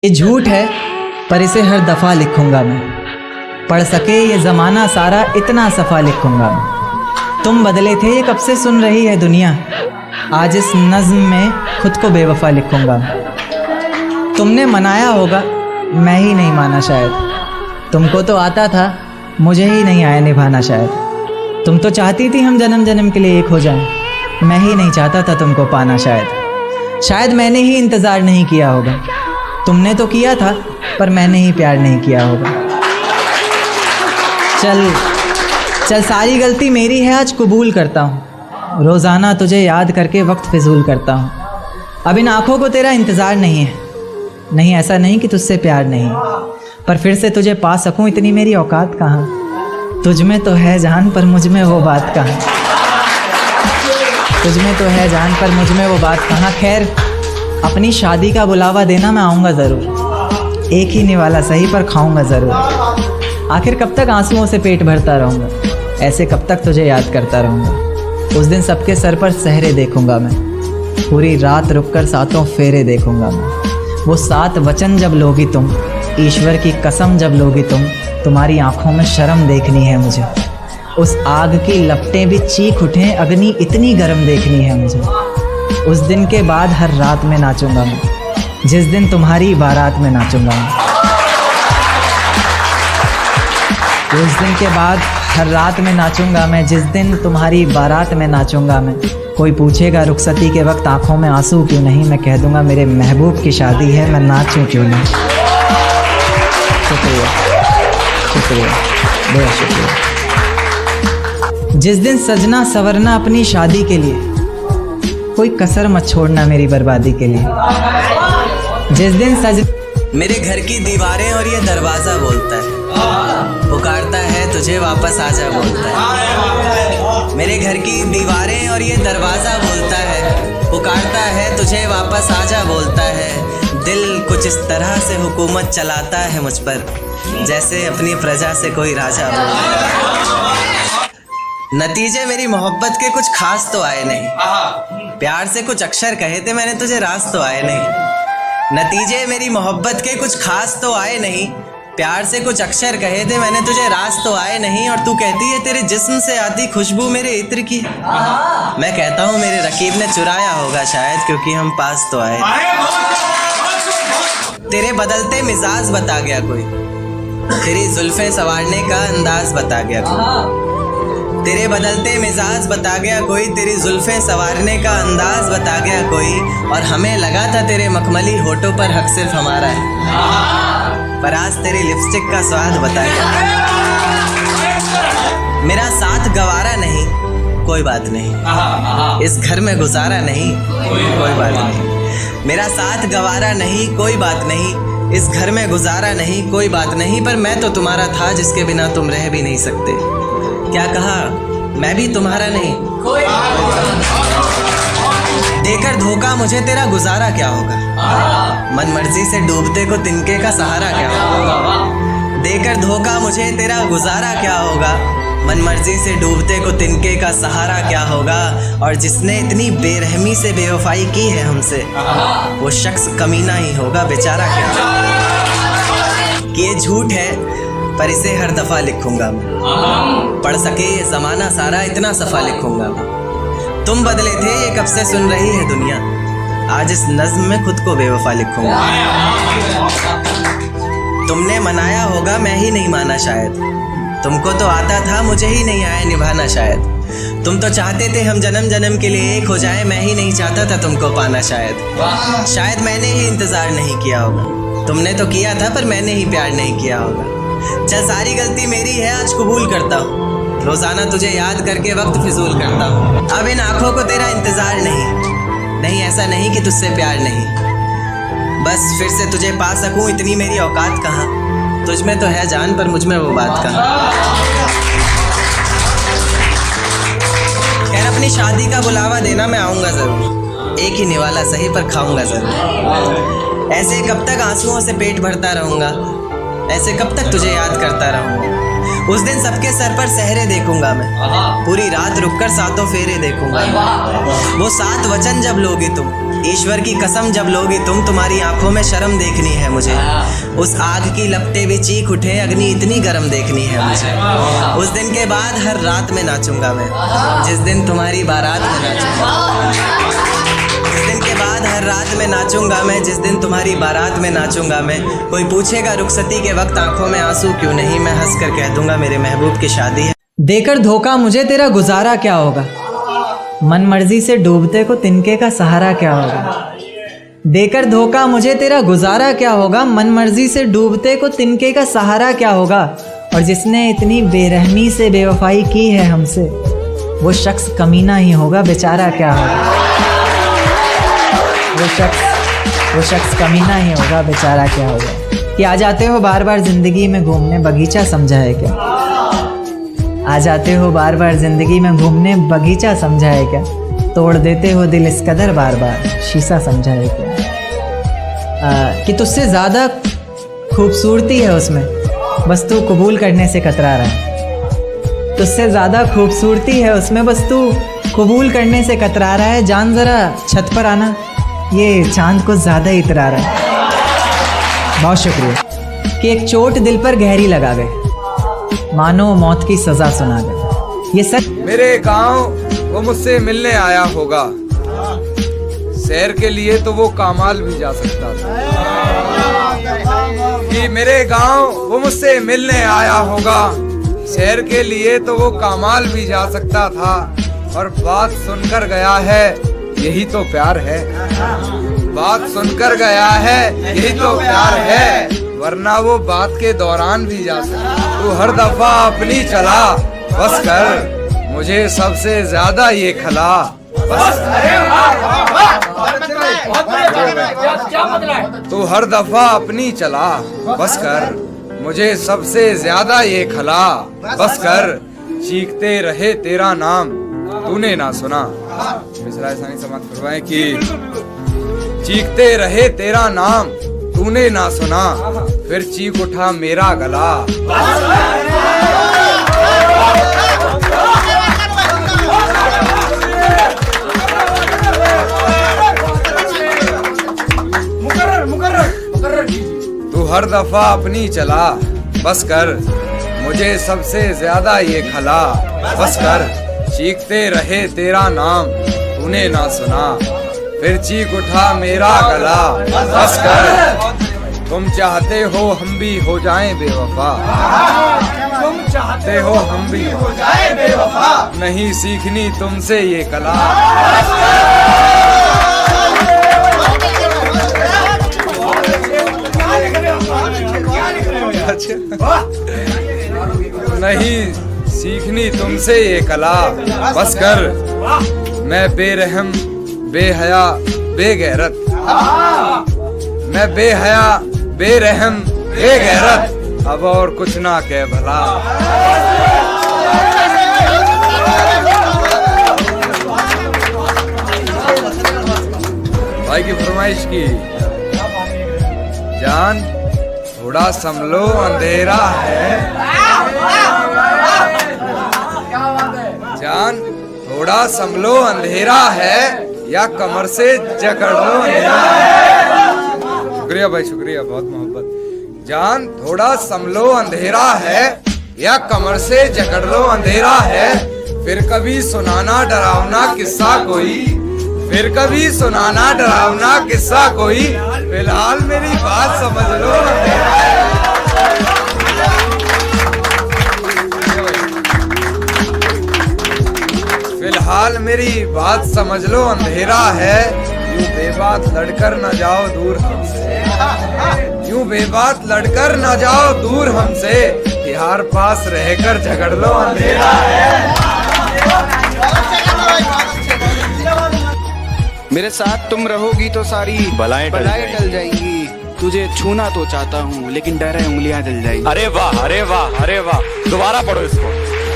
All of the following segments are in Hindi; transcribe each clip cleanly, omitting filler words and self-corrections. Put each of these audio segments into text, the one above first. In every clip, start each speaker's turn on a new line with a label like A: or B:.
A: ये झूठ है पर इसे हर दफ़ा लिखूंगा मैं। पढ़ सके ये ज़माना सारा इतना सफ़ा लिखूंगा मैं। तुम बदले थे ये कब से सुन रही है दुनिया, आज इस नज़्म में खुद को बेवफा लिखूंगा मैं। तुमने मनाया होगा मैं ही नहीं माना शायद, तुमको तो आता था मुझे ही नहीं आया निभाना शायद। तुम तो चाहती थी हम जन्म जन्म के लिए एक हो जाएं, मैं ही नहीं चाहता था तुमको पाना शायद मैंने ही इंतज़ार नहीं किया होगा। तुमने तो किया था पर मैंने ही प्यार नहीं किया होगा। चल सारी गलती मेरी है, आज कबूल करता हूँ। रोज़ाना तुझे याद करके वक्त फिजूल करता हूँ। अब इन आँखों को तेरा इंतज़ार नहीं है, नहीं ऐसा नहीं कि तुझसे प्यार नहीं, पर फिर से तुझे पा सकूँ इतनी मेरी औकात कहाँ। तुझ में तो है जान पर मुझ में वो बात कहाँ, तुझ में तो है जान पर मुझ में वो बात कहाँ। खैर अपनी शादी का बुलावा देना मैं आऊँगा ज़रूर, एक ही निवाला सही पर खाऊँगा ज़रूर। आखिर कब तक आंसुओं से पेट भरता रहूँगा, ऐसे कब तक तुझे याद करता रहूँगा। उस दिन सबके सर पर सहरे देखूँगा मैं, पूरी रात रुककर सातों फेरे देखूँगा मैं। वो 7 वचन जब लोगी तुम, ईश्वर की कसम जब लोगी तुम, तुम्हारी आँखों में शर्म देखनी है मुझे। उस आग की लपटें भी चीख उठें, अग्नि इतनी गर्म देखनी है मुझे। उस दिन के बाद हर रात में नाचूंगा मैं, जिस दिन तुम्हारी बारात में नाचूंगा मैं। उस दिन के बाद हर रात में नाचूंगा मैं, जिस दिन तुम्हारी बारात में नाचूंगा मैं। कोई पूछेगा रुखसती के वक्त आंखों में आंसू क्यों नहीं, मैं कह दूंगा मेरे महबूब की शादी है, मैं नाचूं क्यों नहीं। शुक्रिया शुक्रिया बहुत शुक्रिया। जिस दिन सजना सवरना अपनी शादी के लिए, कोई कसर मत छोड़ना मेरी बर्बादी के लिए। जिस दिन
B: मेरे घर की दीवारें और ये दरवाज़ा बोलता है, पुकारता है तुझे वापस आजा बोलता है। मेरे घर की दीवारें और ये दरवाज़ा बोलता है, पुकारता है तुझे वापस आजा बोलता है। दिल कुछ इस तरह से हुकूमत चलाता है मुझ पर, जैसे अपनी प्रजा से कोई राजा बोलता है। नतीजे मेरी मोहब्बत के कुछ खास तो आए नहीं, प्यार से कुछ अक्षर कहे थे मैंने तुझे रास तो आए नहीं। नतीजे मेरी मोहब्बत के कुछ खास तो आए नहीं, प्यार से कुछ अक्षर कहे थे मैंने तुझे रास तो आए नहीं। और तू कहती है तेरे जिस्म से आती खुशबू मेरे इत्र की, मैं कहता हूँ मेरे रकीब ने चुराया होगा शायद, क्योंकि हम पास तो आए। तेरे बदलते मिजाज बता गया कोई, तेरी जुल्फें संवारने का अंदाज बता गया कोई। तेरे बदलते मिजाज बता गया कोई, तेरी जुल्फें संवारने का अंदाज बता गया कोई। और हमें लगा था तेरे मखमली होठों पर हक सिर्फ हमारा है, पर आज तेरी लिपस्टिक का स्वाद बता गया। मेरा साथ गवारा नहीं कोई बात नहीं, इस घर में गुजारा नहीं कोई बात नहीं। मेरा साथ गवारा नहीं कोई बात नहीं, इस घर में गुजारा नहीं कोई बात नहीं। पर मैं तो तुम्हारा था जिसके बिना तुम रह भी नहीं सकते। क्या कहा मैं भी तुम्हारा नहीं, देकर धोखा मुझे तेरा गुजारा क्या होगा। मन मर्जी से डूबते को तिनके का सहारा क्या होगा। देकर धोखा मुझे तेरा गुजारा क्या होगा, मन मर्जी से डूबते को तिनके का सहारा क्या होगा। और जिसने इतनी बेरहमी से बेवफाई की है हमसे, वो शख्स कमीना ही होगा बेचारा क्या होगा। कि ये झूठ है पर इसे हर दफ़ा लिखूंगा मैं। पढ़ सके ये ज़माना सारा इतना सफ़ा लिखूंगा मैं। तुम बदले थे ये कब से सुन रही है दुनिया, आज इस नज़्म में खुद को बेवफा लिखूंगा। तुमने मनाया होगा मैं ही नहीं माना शायद, तुमको तो आता था मुझे ही नहीं आया निभाना शायद। तुम तो चाहते थे हम जन्म जन्म के लिए एक हो जाए, मैं ही नहीं चाहता था तुमको पाना शायद मैंने ही इंतज़ार नहीं किया होगा। तुमने तो किया था पर मैंने ही प्यार नहीं किया होगा। चल सारी गलती मेरी है, आज कबूल करता हूँ। रोज़ाना तुझे याद करके वक्त फिजूल करता हूँ। अब इन आँखों को तेरा इंतज़ार नहीं ऐसा नहीं कि तुझसे प्यार नहीं, बस फिर से तुझे पा सकूँ इतनी मेरी औकात कहाँ। तुझ में तो है जान पर मुझ में वो बात कहाँ। खैर अपनी शादी का बुलावा देना मैं आऊँगा ज़रूर, एक ही निवाला सही पर खाऊँगा ज़रूर। ऐसे कब तक आंसुओं से पेट भरता रहूँगा, ऐसे कब तक तुझे याद करता रहूँगा। उस दिन सबके सर पर सहरे देखूंगा मैं, पूरी रात रुककर सातों फेरे देखूंगा। वो 7 वचन जब लोगी तुम, ईश्वर की कसम जब लोगी तुम, तुम्हारी आंखों में शर्म देखनी है मुझे। उस आग की लपटें भी चीख उठे, अग्नि इतनी गर्म देखनी है मुझे। उस दिन के बाद हर रात में नाचूंगा मैं, जिस दिन तुम्हारी बारात में नाचूंगा। जिस दिन के बाद हर रात में नाचूंगा मैं, जिस दिन तुम्हारी बारात में नाचूंगा मैं। कोई पूछेगा रुखसती के वक्त आंखों में आंसू क्यों नहीं, मैं हंस कर कह दूंगा मेरे महबूब की शादी है।
A: देकर धोखा मुझे तेरा गुजारा क्या होगा, मन मर्जी से डूबते को तिनके का सहारा क्या होगा। देकर धोखा मुझे तेरा गुजारा क्या होगा, मन मर्जी से डूबते को तिनके का सहारा क्या होगा। और जिसने इतनी बेरहमी से बेवफाई की है हमसे, वो शख्स कमीना ही होगा, बेचारा क्या होगा। वो शख्स कमीना ही होगा, बेचारा क्या होगा। कि आ जाते हो बार बार जिंदगी में घूमने, बगीचा समझा है क्या। आ जाते हो बार बार जिंदगी में घूमने, बगीचा समझा है क्या। तोड़ देते हो दिल इस कदर बार बार, शीशा समझा है क्या। कि तुझसे ज़्यादा खूबसूरती है उसमें, बस तू कबूल करने से कतरा रहा है। तुझसे ज़्यादा खूबसूरती है उसमें, बस तू कबूल करने से कतरा रहा है। जान ज़रा छत पर आना, ये चांद को ज़्यादा ही इतरा रहा है। बहुत शुक्रिया। कि एक चोट दिल पर गहरी लगा गए, मानो मौत की सजा सुना गए। ये सच।
C: मेरे गांव वो मुझसे मिलने आया होगा, सैर के लिए तो वो कामाल भी जा सकता था। कि मेरे गांव वो मुझसे मिलने आया होगा, सैर के लिए तो वो कामाल भी जा सकता था। और बात सुनकर गया है, यही तो प्यार है। बात सुनकर गया है, यही तो प्यार है, वरना वो बात के दौरान भी जा सकता। तू हर दफा अपनी चला, बस कर मुझे सबसे ज्यादा ये खला। बस तू हर दफा अपनी चला, बस कर मुझे सबसे ज्यादा ये खला। बस कर चीखते रहे तेरा नाम, तूने ना सुना। मिसरा ऐसा समाप्त करवाएं कि चीखते रहे तेरा नाम, तूने ना सुना, फिर चीख उठा मेरा गला। तू हर दफा अपनी चला, बस कर मुझे सबसे ज्यादा ये खला। बस कर चीखते रहे तेरा नाम, तूने ना सुना, फिर चीख उठा मेरा गला। बस कर तुम चाहते हो हम भी हो जाएं बेवफा, तुम चाहते हो हम भी हो जाएं बेवफा, नहीं सीखनी तुमसे ये कला। नहीं सीखनी तुमसे ये कला। बस कर मैं बेरहम बेहया बेगैरत, मैं बेहया बेरहम बेगैरत, अब और कुछ ना कह भला। भाई की फरमाइश की, जान थोड़ा संभलो अंधेरा है, जान थोड़ा संभलो अंधेरा है, या कमर से जकड़ लो अंधेरा है। शुक्रिया भाई शुक्रिया, बहुत मोहब्बत। जान थोड़ा संभलो अंधेरा है, या कमर से जकड़ लो अंधेरा है, फिर कभी सुनाना डरावना किस्सा कोई, फिर कभी सुनाना डरावना किस्सा कोई, फिलहाल मेरी बात समझ लो अंधेरा है। फिलहाल मेरी बात समझ लो अंधेरा है, यूं बेबात लड़कर न जाओ दूर हमसे, यूं बेबात लड़कर न जाओ दूर हमसे, यार पास रहकर झगड़ लो अंधेरा है।
D: मेरे साथ तुम रहोगी तो सारी बलाएं टल जाएंगी, तुझे छूना तो चाहता हूँ लेकिन डर है उंगलियां जल जाएंगी।
E: अरे वाह अरे वाह अरे वाह, दोबारा पढ़ो इसको,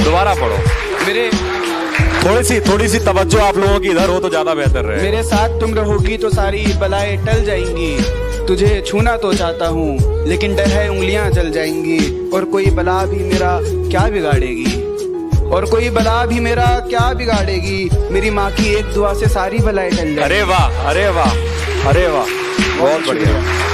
E: दोबारा पढ़ो।
D: मेरे
E: थोड़ी सी तवज्जो आप लोगों की इधर हो तो ज्यादा बेहतर रहे।
D: मेरे साथ तुम रहोगी तो सारी बलाएं टल जाएंगी, तुझे छूना तो चाहता हूँ लेकिन डर है उंगलियां जल जाएंगी, और कोई बला भी मेरा क्या बिगाड़ेगी। और कोई बला भी मेरा क्या बिगाड़ेगी, मेरी माँ की एक दुआ से सारी बलाएं टल जाएंगी।
E: अरे वाह, अरे वाह, अरे वाह, बहुत बढ़िया।